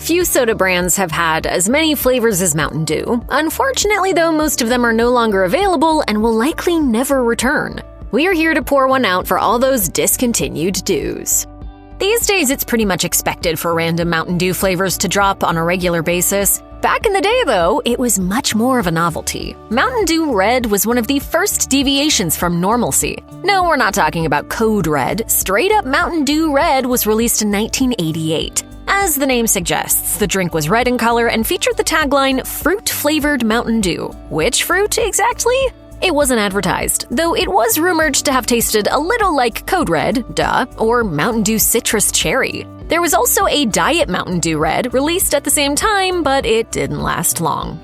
Few soda brands have had as many flavors as Mountain Dew. Unfortunately, though, most of them are no longer available and will likely never return. We are here to pour one out for all those discontinued Dews. These days, it's pretty much expected for random Mountain Dew flavors to drop on a regular basis. Back in the day, though, it was much more of a novelty. Mountain Dew Red was one of the first deviations from normalcy. No, we're not talking about Code Red. Straight-up Mountain Dew Red was released in 1988. As the name suggests, the drink was red in color and featured the tagline, "Fruit-flavored Mountain Dew." Which fruit exactly? It wasn't advertised, though it was rumored to have tasted a little like Code Red, duh, or Mountain Dew Citrus Cherry. There was also a Diet Mountain Dew Red released at the same time, but it didn't last long.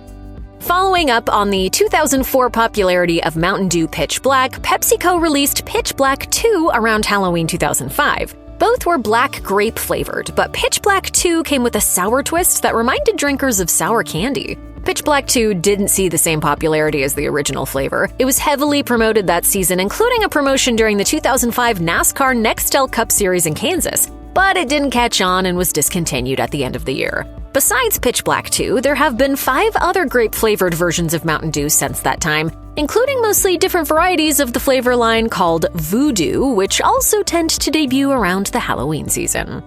Following up on the 2004 popularity of Mountain Dew Pitch Black, PepsiCo released Pitch Black 2 around Halloween 2005. Both were black grape flavored, but Pitch Black 2 came with a sour twist that reminded drinkers of sour candy. Pitch Black 2 didn't see the same popularity as the original flavor. It was heavily promoted that season, including a promotion during the 2005 NASCAR Nextel Cup Series in Kansas, but it didn't catch on and was discontinued at the end of the year. Besides Pitch Black 2, there have been 5 other grape-flavored versions of Mountain Dew since that time, including mostly different varieties of the flavor line called VooDew, which also tend to debut around the Halloween season.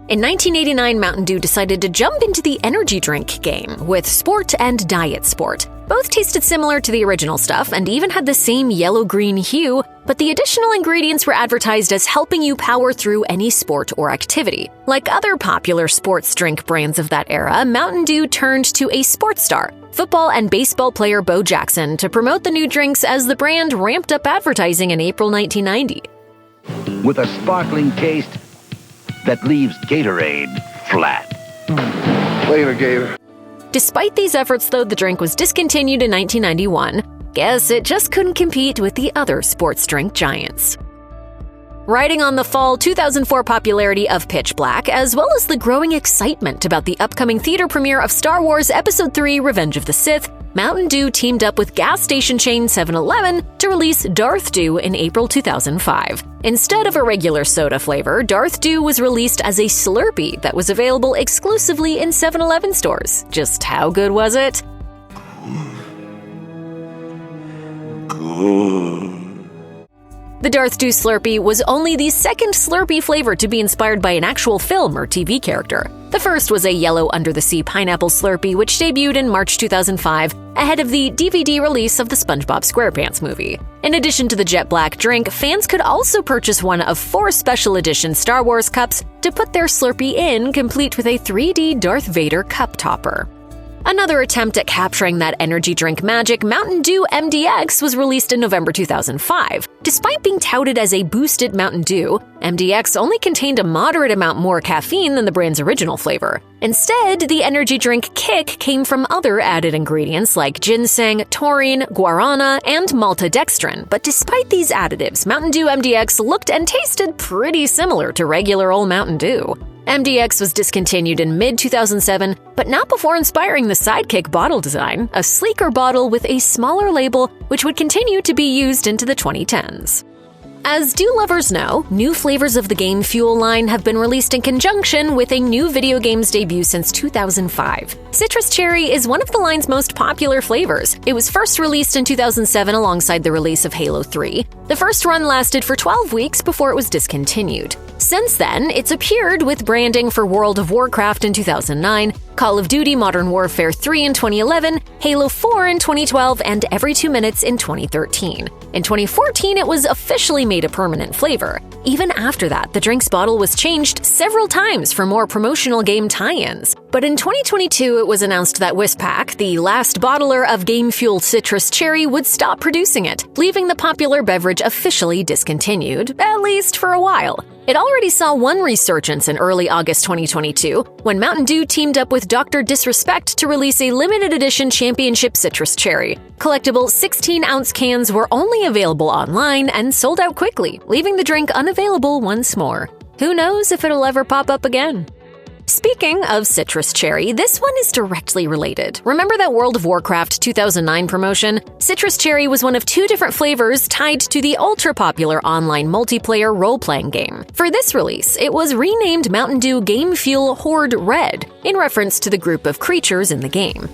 In 1989, Mountain Dew decided to jump into the energy drink game with Sport and Diet Sport. Both tasted similar to the original stuff and even had the same yellow-green hue, but the additional ingredients were advertised as helping you power through any sport or activity. Like other popular sports drink brands of that era, Mountain Dew turned to a sports star, football and baseball player Bo Jackson, to promote the new drinks as the brand ramped up advertising in April 1990. With a sparkling taste that leaves Gatorade flat. Later, Gator. Despite these efforts, though, the drink was discontinued in 1991. Guess it just couldn't compete with the other sports drink giants. Riding on the fall 2004 popularity of Pitch Black, as well as the growing excitement about the upcoming theater premiere of Star Wars Episode III: Revenge of the Sith, Mountain Dew teamed up with gas station chain 7-Eleven to release Darth Dew in April 2005. Instead of a regular soda flavor, Darth Dew was released as a Slurpee that was available exclusively in 7-Eleven stores. Just how good was it? The Darth Dew Slurpee was only the second Slurpee flavor to be inspired by an actual film or TV character. The first was a yellow under-the-sea pineapple Slurpee, which debuted in March 2005, ahead of the DVD release of the SpongeBob SquarePants movie. In addition to the jet black drink, fans could also purchase one of 4 special edition Star Wars cups to put their Slurpee in, complete with a 3D Darth Vader cup topper. Another attempt at capturing that energy drink magic, Mountain Dew MDX, was released in November 2005. Despite being touted as a boosted Mountain Dew, MDX only contained a moderate amount more caffeine than the brand's original flavor. Instead, the energy drink kick came from other added ingredients like ginseng, taurine, guarana, and maltodextrin. But despite these additives, Mountain Dew MDX looked and tasted pretty similar to regular old Mountain Dew. MDX was discontinued in mid-2007, but not before inspiring the Sidekick bottle design, a sleeker bottle with a smaller label which would continue to be used into the 2010s. As Dew lovers know, new flavors of the Game Fuel line have been released in conjunction with a new video game's debut since 2005. Citrus Cherry is one of the line's most popular flavors. It was first released in 2007 alongside the release of Halo 3. The first run lasted for 12 weeks before it was discontinued. Since then, it's appeared with branding for World of Warcraft in 2009, Call of Duty Modern Warfare 3 in 2011, Halo 4 in 2012, and Every 2 Minutes in 2013. In 2014, it was officially made a permanent flavor. Even after that, the drink's bottle was changed several times for more promotional game tie-ins. But in 2022, it was announced that Whispack, the last bottler of Game Fuel Citrus Cherry, would stop producing it, leaving the popular beverage officially discontinued, at least for a while. It already saw one resurgence in early August 2022, when Mountain Dew teamed up with Dr. Disrespect to release a limited edition Championship Citrus Cherry. Collectible 16-ounce cans were only available online and sold out quickly, leaving the drink unavailable once more. Who knows if it'll ever pop up again? Speaking of citrus cherry, this one is directly related. Remember that World of Warcraft 2009 promotion? Citrus cherry was one of two different flavors tied to the ultra-popular online multiplayer role-playing game. For this release, it was renamed Mountain Dew Game Fuel Horde Red, in reference to the group of creatures in the game.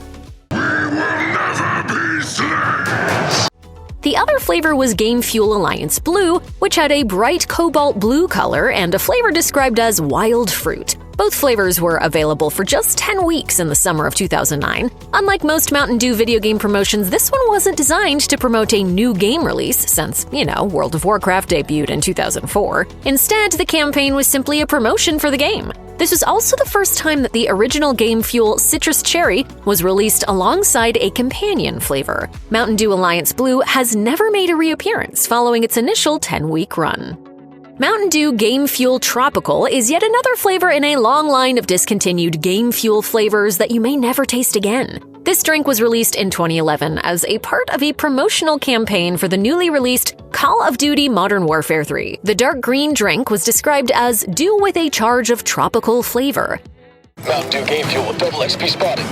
The other flavor was Game Fuel Alliance Blue, which had a bright cobalt blue color and a flavor described as wild fruit. Both flavors were available for just 10 weeks in the summer of 2009. Unlike most Mountain Dew video game promotions, this one wasn't designed to promote a new game release since, World of Warcraft debuted in 2004. Instead, the campaign was simply a promotion for the game. This was also the first time that the original Game Fuel Citrus Cherry was released alongside a companion flavor. Mountain Dew Alliance Blue has never made a reappearance following its initial 10-week run. Mountain Dew Game Fuel Tropical is yet another flavor in a long line of discontinued Game Fuel flavors that you may never taste again. This drink was released in 2011 as a part of a promotional campaign for the newly released Call of Duty Modern Warfare 3. The dark green drink was described as Dew with a charge of tropical flavor. Mountain Dew Game Fuel with double XP spotted.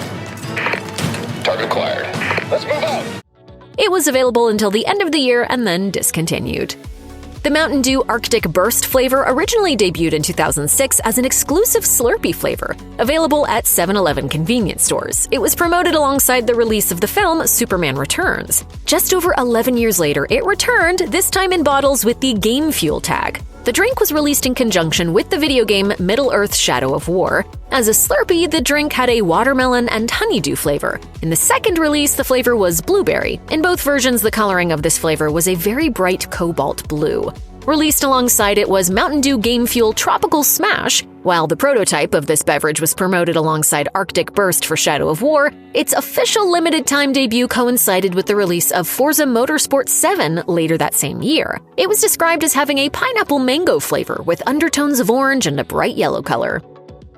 Target acquired. Let's move out! It was available until the end of the year and then discontinued. The Mountain Dew Arctic Burst flavor originally debuted in 2006 as an exclusive Slurpee flavor, available at 7-Eleven convenience stores. It was promoted alongside the release of the film Superman Returns. Just over 11 years later, it returned, this time in bottles with the Game Fuel tag. The drink was released in conjunction with the video game Middle-earth: Shadow of War. As a Slurpee, the drink had a watermelon and honeydew flavor. In the second release, the flavor was blueberry. In both versions, the coloring of this flavor was a very bright cobalt blue. Released alongside it was Mountain Dew Game Fuel Tropical Smash. While the prototype of this beverage was promoted alongside Arctic Burst for Shadow of War, its official limited-time debut coincided with the release of Forza Motorsport 7 later that same year. It was described as having a pineapple mango flavor with undertones of orange and a bright yellow color.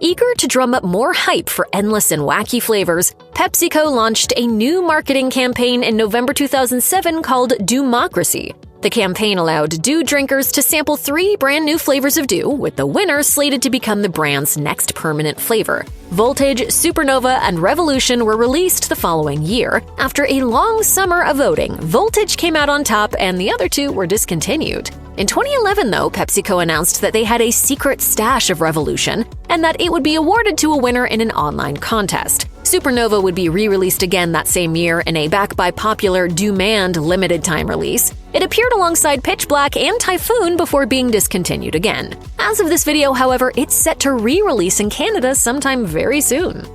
Eager to drum up more hype for endless and wacky flavors, PepsiCo launched a new marketing campaign in November 2007 called Dewmocracy. The campaign allowed Dew drinkers to sample 3 brand new flavors of Dew, with the winner slated to become the brand's next permanent flavor. Voltage, Supernova, and Revolution were released the following year. After a long summer of voting, Voltage came out on top and the other 2 were discontinued. In 2011, though, PepsiCo announced that they had a secret stash of Revolution and that it would be awarded to a winner in an online contest. Supernova would be re-released again that same year in a backed-by-popular Dewmand limited-time release. It appeared alongside Pitch Black and Typhoon before being discontinued again. As of this video, however, it's set to re-release in Canada sometime very soon.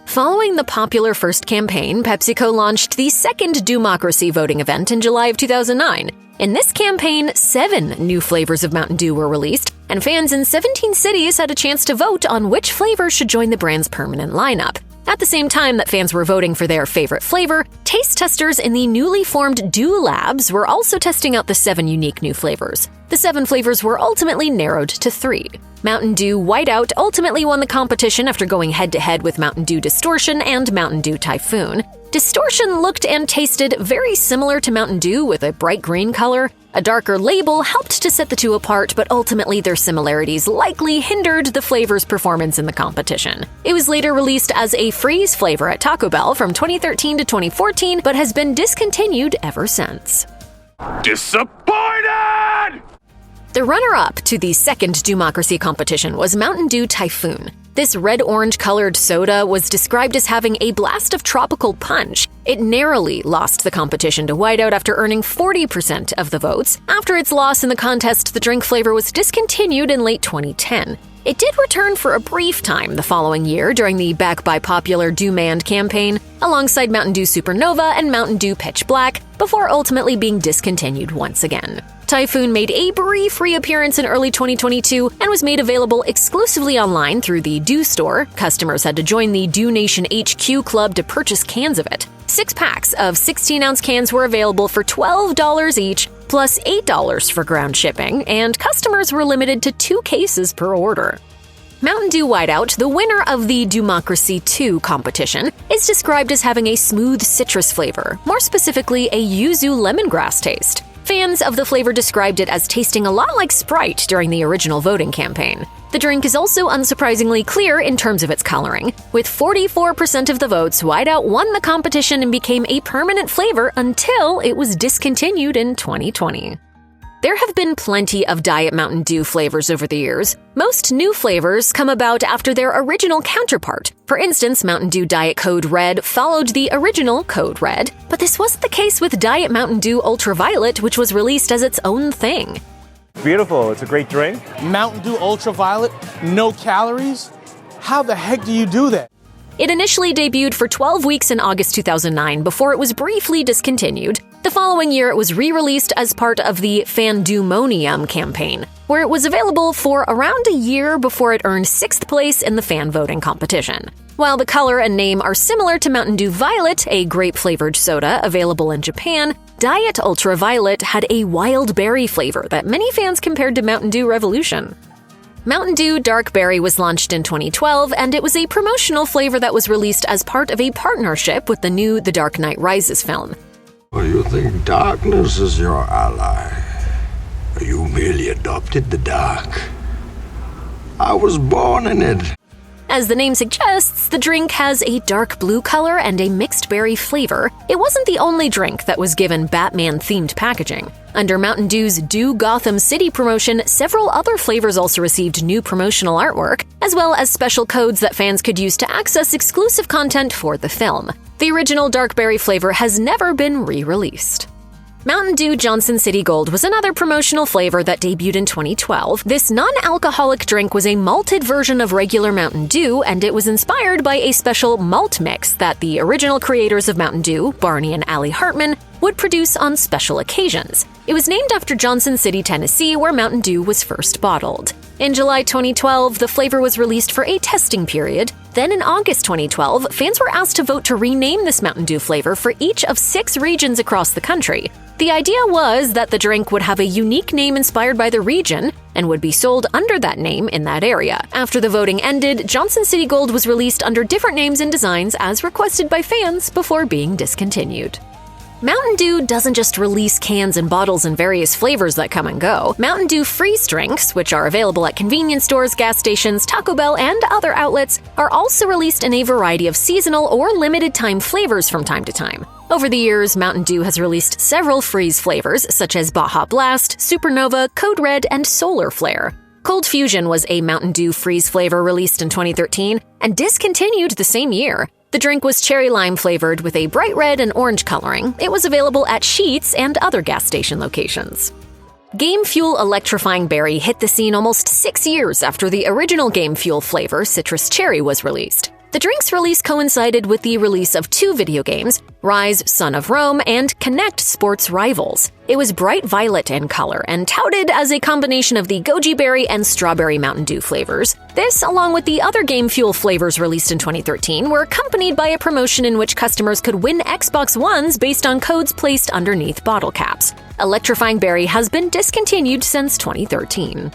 Following the popular first campaign, PepsiCo launched the second Dewmocracy voting event in July of 2009. In this campaign, 7 new flavors of Mountain Dew were released, and fans in 17 cities had a chance to vote on which flavor should join the brand's permanent lineup. At the same time that fans were voting for their favorite flavor, taste testers in the newly formed Dew Labs were also testing out the 7 unique new flavors. The 7 flavors were ultimately narrowed to 3. Mountain Dew Whiteout ultimately won the competition after going head-to-head with Mountain Dew Distortion and Mountain Dew Typhoon. Distortion looked and tasted very similar to Mountain Dew with a bright green color. A darker label helped to set the 2 apart, but ultimately their similarities likely hindered the flavor's performance in the competition. It was later released as a freeze flavor at Taco Bell from 2013 to 2014, but has been discontinued ever since. Disappointed! The runner-up to the second Dewmocracy competition was Mountain Dew Typhoon. This red-orange colored soda was described as having a blast of tropical punch. It narrowly lost the competition to Whiteout after earning 40% of the votes. After its loss in the contest, the drink flavor was discontinued in late 2010. It did return for a brief time the following year during the backed-by-popular Dewmand campaign, alongside Mountain Dew Supernova and Mountain Dew Pitch Black, before ultimately being discontinued once again. Typhoon made a brief reappearance in early 2022 and was made available exclusively online through the Dew store. Customers had to join the Dew Nation HQ Club to purchase cans of it. 6 packs of 16-ounce cans were available for $12 each, plus $8 for ground shipping, and customers were limited to 2 cases per order. Mountain Dew Whiteout, the winner of the Dewmocracy 2 competition, is described as having a smooth citrus flavor, more specifically a yuzu lemongrass taste. Fans of the flavor described it as tasting a lot like Sprite during the original voting campaign. The drink is also unsurprisingly clear in terms of its coloring. With 44% of the votes, Whiteout won the competition and became a permanent flavor until it was discontinued in 2020. There have been plenty of Diet Mountain Dew flavors over the years. Most new flavors come about after their original counterpart. For instance, Mountain Dew Diet Code Red followed the original Code Red, but this wasn't the case with Diet Mountain Dew Ultraviolet, which was released as its own thing. Beautiful, it's a great drink. Mountain Dew Ultraviolet, no calories? How the heck do you do that? It initially debuted for 12 weeks in August 2009 before it was briefly discontinued. The following year, it was re-released as part of the Fandumonium campaign, where it was available for around a year before it earned 6th place in the fan voting competition. While the color and name are similar to Mountain Dew Violet, a grape-flavored soda available in Japan, Diet Ultraviolet had a wild berry flavor that many fans compared to Mountain Dew Revolution. Mountain Dew Dark Berry was launched in 2012, and it was a promotional flavor that was released as part of a partnership with the new The Dark Knight Rises film. Oh, you think darkness is your ally? You merely adopted the dark. I was born in it. As the name suggests, the drink has a dark blue color and a mixed berry flavor. It wasn't the only drink that was given Batman-themed packaging. Under Mountain Dew's Dew Gotham City promotion, several other flavors also received new promotional artwork, as well as special codes that fans could use to access exclusive content for the film. The original dark berry flavor has never been re-released. Mountain Dew Johnson City Gold was another promotional flavor that debuted in 2012. This non-alcoholic drink was a malted version of regular Mountain Dew, and it was inspired by a special malt mix that the original creators of Mountain Dew, Barney and Allie Hartman, would produce on special occasions. It was named after Johnson City, Tennessee, where Mountain Dew was first bottled. In July 2012, the flavor was released for a testing period. Then in August 2012, fans were asked to vote to rename this Mountain Dew flavor for each of 6 regions across the country. The idea was that the drink would have a unique name inspired by the region and would be sold under that name in that area. After the voting ended, Johnson City Gold was released under different names and designs as requested by fans before being discontinued. Mountain Dew doesn't just release cans and bottles in various flavors that come and go. Mountain Dew freeze drinks, which are available at convenience stores, gas stations, Taco Bell, and other outlets, are also released in a variety of seasonal or limited-time flavors from time to time. Over the years, Mountain Dew has released several freeze flavors, such as Baja Blast, Supernova, Code Red, and Solar Flare. Cold Fusion was a Mountain Dew freeze flavor released in 2013 and discontinued the same year. The drink was cherry lime flavored with a bright red and orange coloring. It was available at Sheetz and other gas station locations. Game Fuel Electrifying Berry hit the scene almost 6 years after the original Game Fuel flavor, Citrus Cherry, was released. The drink's release coincided with the release of 2 video games, Rise, Son of Rome, and Connect Sports Rivals. It was bright violet in color and touted as a combination of the goji berry and strawberry Mountain Dew flavors. This, along with the other Game Fuel flavors released in 2013, were accompanied by a promotion in which customers could win Xbox Ones based on codes placed underneath bottle caps. Electrifying Berry has been discontinued since 2013.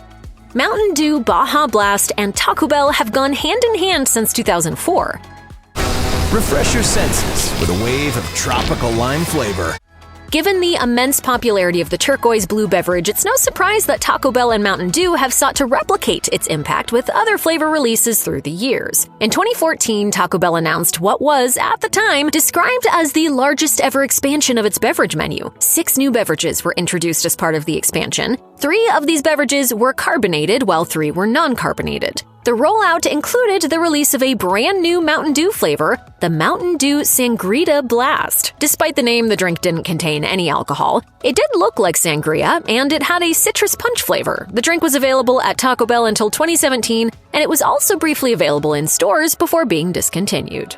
Mountain Dew, Baja Blast, and Taco Bell have gone hand in hand since 2004. Refresh your senses with a wave of tropical lime flavor. Given the immense popularity of the turquoise blue beverage, it's no surprise that Taco Bell and Mountain Dew have sought to replicate its impact with other flavor releases through the years. In 2014, Taco Bell announced what was, at the time, described as the largest ever expansion of its beverage menu. 6 new beverages were introduced as part of the expansion. 3 of these beverages were carbonated, while 3 were non-carbonated. The rollout included the release of a brand new Mountain Dew flavor, the Mountain Dew Sangrita Blast. Despite the name, the drink didn't contain any alcohol. It did look like sangria, and it had a citrus punch flavor. The drink was available at Taco Bell until 2017, and it was also briefly available in stores before being discontinued.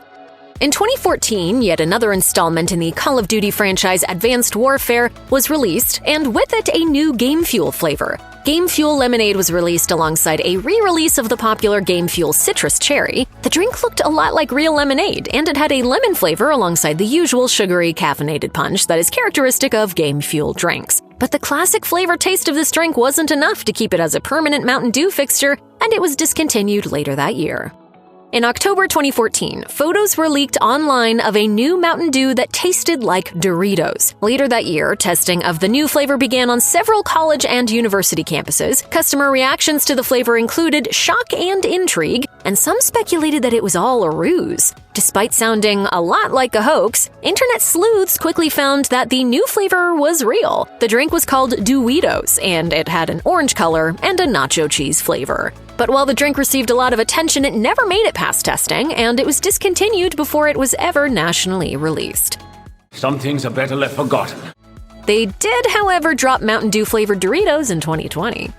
In 2014, yet another installment in the Call of Duty franchise Advanced Warfare was released, and with it a new Game Fuel flavor. Game Fuel Lemonade was released alongside a re-release of the popular Game Fuel Citrus Cherry. The drink looked a lot like real lemonade, and it had a lemon flavor alongside the usual sugary, caffeinated punch that is characteristic of Game Fuel drinks. But the classic flavor taste of this drink wasn't enough to keep it as a permanent Mountain Dew fixture, and it was discontinued later that year. In October 2014, photos were leaked online of a new Mountain Dew that tasted like Doritos. Later that year, testing of the new flavor began on several college and university campuses. Customer reactions to the flavor included shock and intrigue, and some speculated that it was all a ruse. Despite sounding a lot like a hoax, internet sleuths quickly found that the new flavor was real. The drink was called Dew Dewito, and it had an orange color and a nacho cheese flavor. But while the drink received a lot of attention, it never made it past testing, and it was discontinued before it was ever nationally released. Some things are better left forgotten. They did, however, drop Mountain Dew-flavored Doritos in 2020.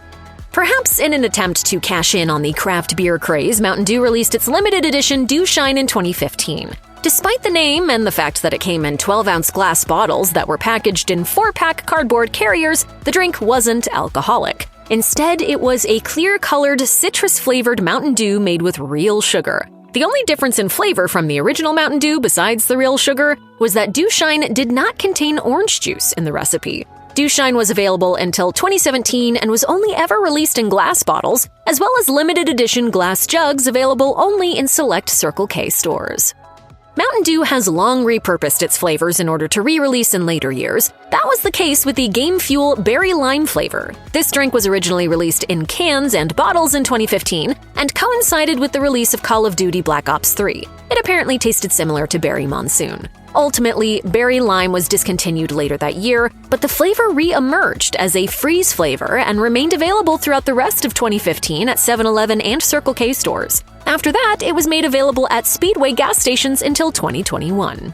Perhaps in an attempt to cash in on the craft beer craze, Mountain Dew released its limited edition Dewshine in 2015. Despite the name and the fact that it came in 12-ounce glass bottles that were packaged in 4-pack cardboard carriers, the drink wasn't alcoholic. Instead, it was a clear-colored, citrus-flavored Mountain Dew made with real sugar. The only difference in flavor from the original Mountain Dew, besides the real sugar, was that Dewshine did not contain orange juice in the recipe. Dewshine was available until 2017 and was only ever released in glass bottles, as well as limited edition glass jugs available only in select Circle K stores. Mountain Dew has long repurposed its flavors in order to re-release in later years. That was the case with the Game Fuel Berry Lime flavor. This drink was originally released in cans and bottles in 2015 and coincided with the release of Call of Duty Black Ops 3. It apparently tasted similar to Berry Monsoon. Ultimately, Berry Lime was discontinued later that year, but the flavor re-emerged as a freeze flavor and remained available throughout the rest of 2015 at 7-Eleven and Circle K stores. After that, it was made available at Speedway gas stations until 2021.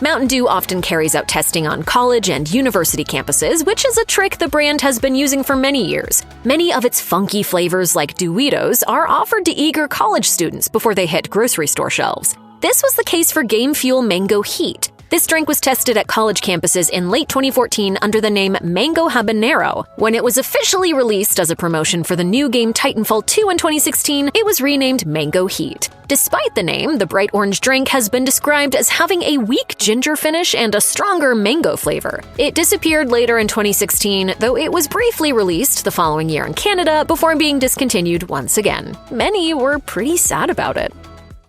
Mountain Dew often carries out testing on college and university campuses, which is a trick the brand has been using for many years. Many of its funky flavors like Dewitos are offered to eager college students before they hit grocery store shelves. This was the case for Game Fuel Mango Heat. This drink was tested at college campuses in late 2014 under the name Mango Habanero. When it was officially released as a promotion for the new game Titanfall 2 in 2016, it was renamed Mango Heat. Despite the name, the bright orange drink has been described as having a weak ginger finish and a stronger mango flavor. It disappeared later in 2016, though it was briefly released the following year in Canada before being discontinued once again. Many were pretty sad about it.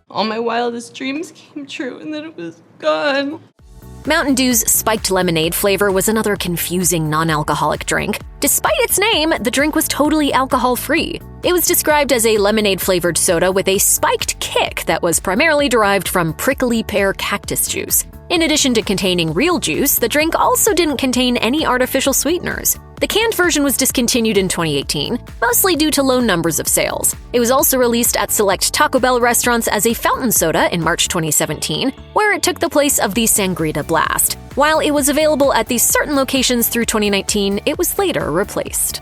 All my wildest dreams came true, and then it was gone. Mountain Dew's spiked lemonade flavor was another confusing non-alcoholic drink. Despite its name, the drink was totally alcohol-free. It was described as a lemonade-flavored soda with a spiked kick that was primarily derived from prickly pear cactus juice. In addition to containing real juice, the drink also didn't contain any artificial sweeteners. The canned version was discontinued in 2018, mostly due to low numbers of sales. It was also released at select Taco Bell restaurants as a fountain soda in March 2017, where it took the place of the Sangrita Blast. While it was available at these certain locations through 2019, it was later replaced.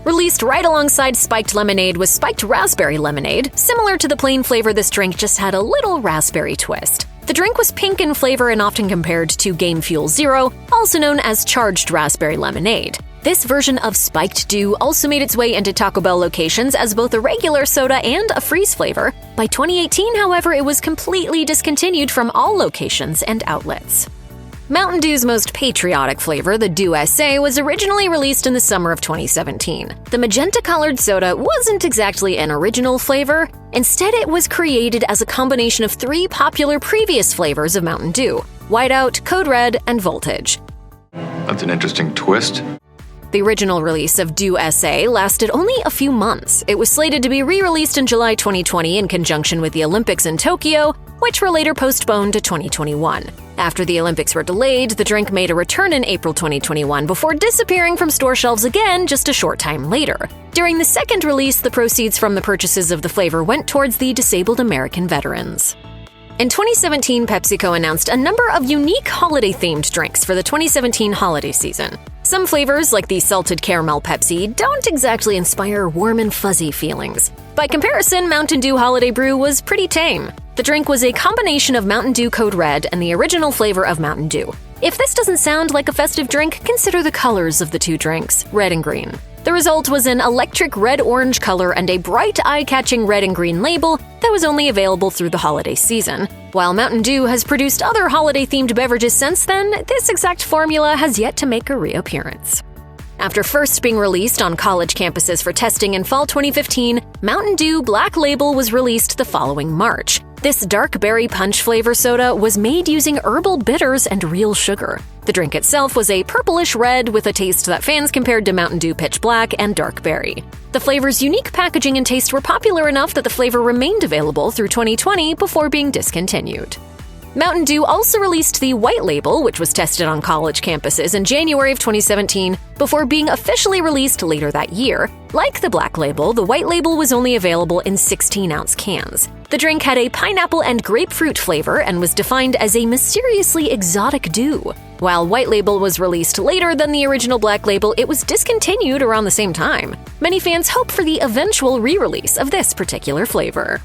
Released right alongside spiked lemonade was spiked raspberry lemonade. Similar to the plain flavor, this drink just had a little raspberry twist. The drink was pink in flavor and often compared to Game Fuel Zero, also known as charged raspberry lemonade. This version of Spiked Dew also made its way into Taco Bell locations as both a regular soda and a freeze flavor. By 2018, however, it was completely discontinued from all locations and outlets. Mountain Dew's most patriotic flavor, the Dew SA, was originally released in the summer of 2017. The magenta-colored soda wasn't exactly an original flavor. Instead, it was created as a combination of 3 popular previous flavors of Mountain Dew: Whiteout, Code Red, and Voltage. That's an interesting twist. The original release of Dew SA lasted only a few months. It was slated to be re-released in July 2020 in conjunction with the Olympics in Tokyo, which were later postponed to 2021. After the Olympics were delayed, the drink made a return in April 2021 before disappearing from store shelves again just a short time later. During the second release, the proceeds from the purchases of the flavor went towards the disabled American veterans. In 2017, PepsiCo announced a number of unique holiday-themed drinks for the 2017 holiday season. Some flavors, like the salted caramel Pepsi, don't exactly inspire warm and fuzzy feelings. By comparison, Mountain Dew Holiday Brew was pretty tame. The drink was a combination of Mountain Dew Code Red and the original flavor of Mountain Dew. If this doesn't sound like a festive drink, consider the colors of the two drinks, red and green. The result was an electric red-orange color and a bright, eye-catching red and green label that was only available through the holiday season. While Mountain Dew has produced other holiday-themed beverages since then, this exact formula has yet to make a reappearance. After first being released on college campuses for testing in fall 2015, Mountain Dew Black Label was released the following March. This dark berry punch flavor soda was made using herbal bitters and real sugar. The drink itself was a purplish red with a taste that fans compared to Mountain Dew Pitch Black and Dark Berry. The flavor's unique packaging and taste were popular enough that the flavor remained available through 2020 before being discontinued. Mountain Dew also released the White Label, which was tested on college campuses in January of 2017, before being officially released later that year. Like the Black Label, the White Label was only available in 16-ounce cans. The drink had a pineapple and grapefruit flavor and was defined as a mysteriously exotic dew. While White Label was released later than the original Black Label, it was discontinued around the same time. Many fans hope for the eventual re-release of this particular flavor.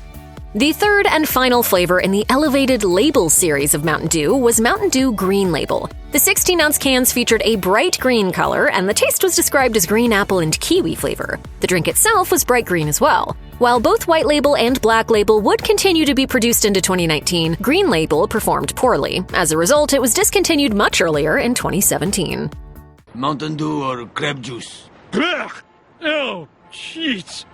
The third and final flavor in the elevated label series of Mountain Dew was Mountain Dew Green Label. The 16-ounce cans featured a bright green color, and the taste was described as green apple and kiwi flavor. The drink itself was bright green as well. While both White Label and Black Label would continue to be produced into 2019, Green Label performed poorly. As a result, it was discontinued much earlier in 2017. Mountain Dew or crab juice? Oh, jeez.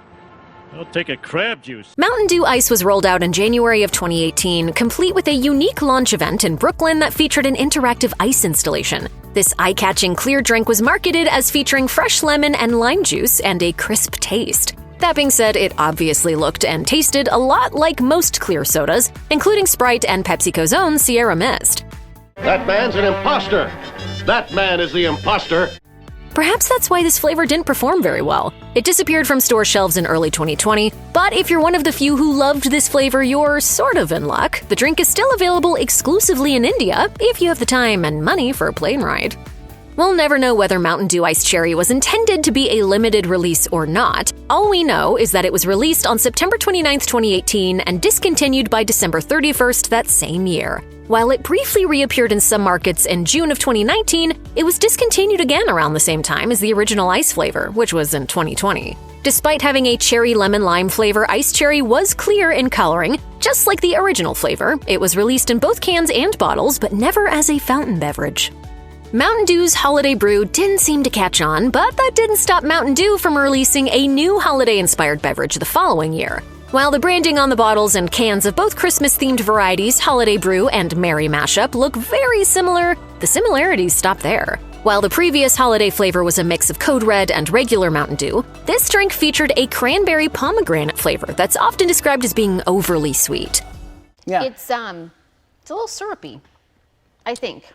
I'll take a crab juice. Mountain Dew Ice was rolled out in January of 2018, complete with a unique launch event in Brooklyn that featured an interactive ice installation. This eye-catching clear drink was marketed as featuring fresh lemon and lime juice and a crisp taste. That being said, it obviously looked and tasted a lot like most clear sodas, including Sprite and PepsiCo's own Sierra Mist. That man's an imposter! That man is the imposter! Perhaps that's why this flavor didn't perform very well. It disappeared from store shelves in early 2020, but if you're one of the few who loved this flavor, you're sort of in luck. The drink is still available exclusively in India if you have the time and money for a plane ride. We'll never know whether Mountain Dew Iced Cherry was intended to be a limited release or not. All we know is that it was released on September 29, 2018 and discontinued by December 31st that same year. While it briefly reappeared in some markets in June of 2019, it was discontinued again around the same time as the original ice flavor, which was in 2020. Despite having a cherry lemon lime flavor, Iced Cherry was clear in coloring, just like the original flavor. It was released in both cans and bottles, but never as a fountain beverage. Mountain Dew's Holiday Brew didn't seem to catch on, but that didn't stop Mountain Dew from releasing a new holiday-inspired beverage the following year. While the branding on the bottles and cans of both Christmas-themed varieties, Holiday Brew and Merry Mashup, look very similar, the similarities stop there. While the previous holiday flavor was a mix of Code Red and regular Mountain Dew, this drink featured a cranberry pomegranate flavor that's often described as being overly sweet. Yeah. It's a little syrupy, I think.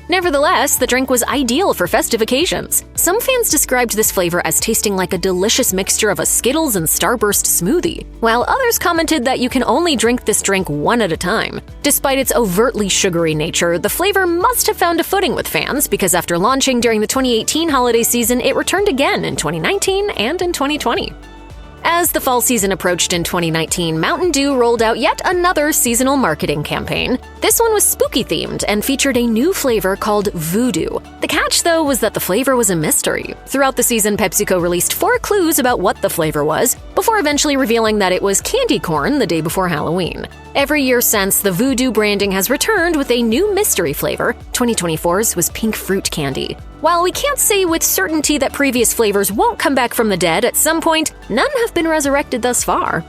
Nevertheless, the drink was ideal for festive occasions. Some fans described this flavor as tasting like a delicious mixture of a Skittles and Starburst smoothie, while others commented that you can only drink this drink one at a time. Despite its overtly sugary nature, the flavor must have found a footing with fans because after launching during the 2018 holiday season, it returned again in 2019 and in 2020. As the fall season approached in 2019, Mountain Dew rolled out yet another seasonal marketing campaign. This one was spooky-themed and featured a new flavor called VooDew. The catch, though, was that the flavor was a mystery. Throughout the season, PepsiCo released 4 clues about what the flavor was, before eventually revealing that it was candy corn the day before Halloween. Every year since, the VooDew branding has returned with a new mystery flavor. 2024's was pink fruit candy. While we can't say with certainty that previous flavors won't come back from the dead at some point, none have been resurrected thus far.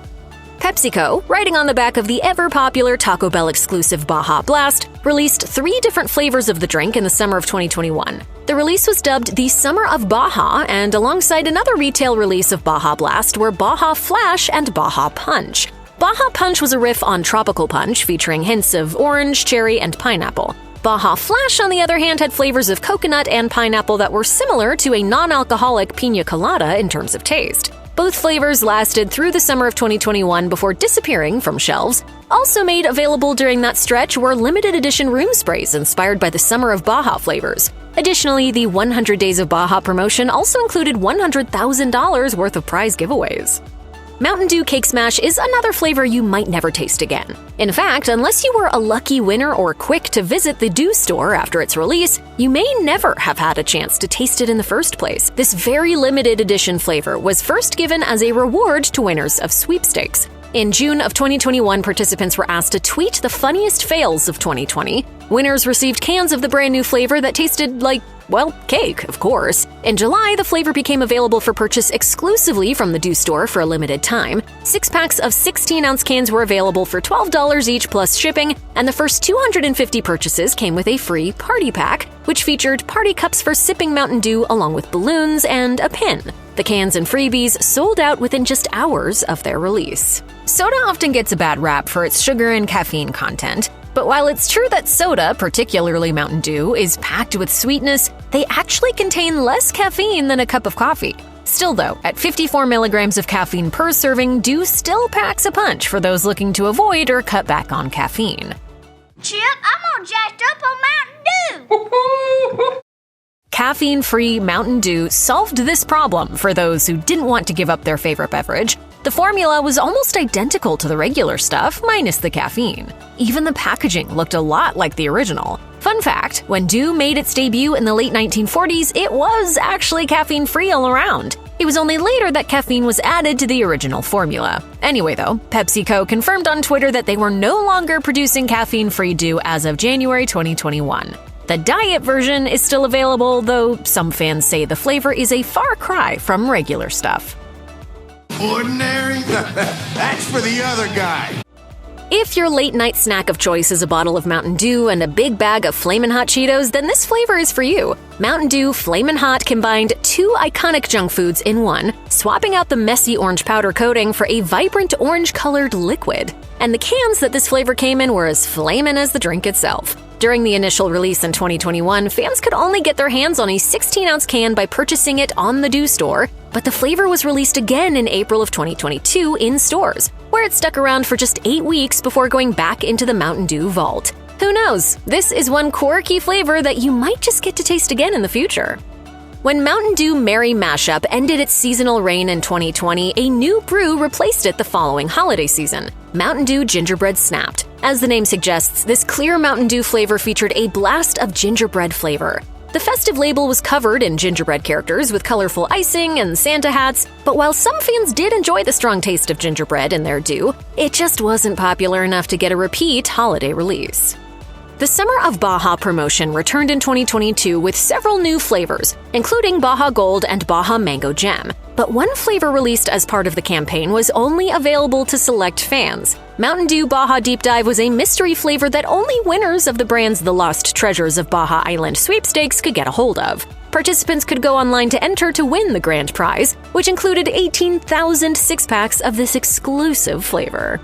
PepsiCo, riding on the back of the ever-popular Taco Bell exclusive Baja Blast, released 3 different flavors of the drink in the summer of 2021. The release was dubbed the Summer of Baja, and alongside another retail release of Baja Blast were Baja Flash and Baja Punch. Baja Punch was a riff on Tropical Punch, featuring hints of orange, cherry, and pineapple. Baja Flash, on the other hand, had flavors of coconut and pineapple that were similar to a non-alcoholic piña colada in terms of taste. Both flavors lasted through the summer of 2021 before disappearing from shelves. Also made available during that stretch were limited edition room sprays inspired by the Summer of Baja flavors. Additionally, the 100 Days of Baja promotion also included $100,000 worth of prize giveaways. Mountain Dew Cake Smash is another flavor you might never taste again. In fact, unless you were a lucky winner or quick to visit the Dew store after its release, you may never have had a chance to taste it in the first place. This very limited edition flavor was first given as a reward to winners of sweepstakes. In June of 2021, participants were asked to tweet the funniest fails of 2020. Winners received cans of the brand new flavor that tasted like Well, cake, of course. In July, the flavor became available for purchase exclusively from the Dew store for a limited time. 6 packs of 16-ounce cans were available for $12 each plus shipping, and the first 250 purchases came with a free party pack, which featured party cups for sipping Mountain Dew along with balloons and a pin. The cans and freebies sold out within just hours of their release. Soda often gets a bad rap for its sugar and caffeine content, but while it's true that soda, particularly Mountain Dew, is packed with sweetness, they actually contain less caffeine than a cup of coffee. Still though, at 54 milligrams of caffeine per serving, Dew still packs a punch for those looking to avoid or cut back on caffeine. Chip, I'm all jacked up on Mountain Dew! Caffeine-Free Mountain Dew solved this problem for those who didn't want to give up their favorite beverage. The formula was almost identical to the regular stuff, minus the caffeine. Even the packaging looked a lot like the original. Fun fact, when Dew made its debut in the late 1940s, it was actually caffeine-free all around. It was only later that caffeine was added to the original formula. Anyway though, PepsiCo confirmed on Twitter that they were no longer producing caffeine-free Dew as of January 2021. The diet version is still available, though some fans say the flavor is a far cry from regular stuff. Ordinary? That's for the other guy. If your late-night snack of choice is a bottle of Mountain Dew and a big bag of Flamin' Hot Cheetos, then this flavor is for you. Mountain Dew Flamin' Hot combined 2 iconic junk foods in one, swapping out the messy orange powder coating for a vibrant orange-colored liquid. And the cans that this flavor came in were as flamin' as the drink itself. During the initial release in 2021, fans could only get their hands on a 16-ounce can by purchasing it on the Dew store, but the flavor was released again in April of 2022 in stores, where it stuck around for just 8 weeks before going back into the Mountain Dew vault. Who knows? This is one quirky flavor that you might just get to taste again in the future. When Mountain Dew Merry Mashup ended its seasonal reign in 2020, a new brew replaced it the following holiday season. Mountain Dew Gingerbread snapped. As the name suggests, this clear Mountain Dew flavor featured a blast of gingerbread flavor. The festive label was covered in gingerbread characters with colorful icing and Santa hats, but while some fans did enjoy the strong taste of gingerbread in their Dew, it just wasn't popular enough to get a repeat holiday release. The Summer of Baja promotion returned in 2022 with several new flavors, including Baja Gold and Baja Mango Gem. But one flavor released as part of the campaign was only available to select fans. Mountain Dew Baja Deep Dive was a mystery flavor that only winners of the brand's The Lost Treasures of Baja Island sweepstakes could get a hold of. Participants could go online to enter to win the grand prize, which included 18,000 six-packs of this exclusive flavor.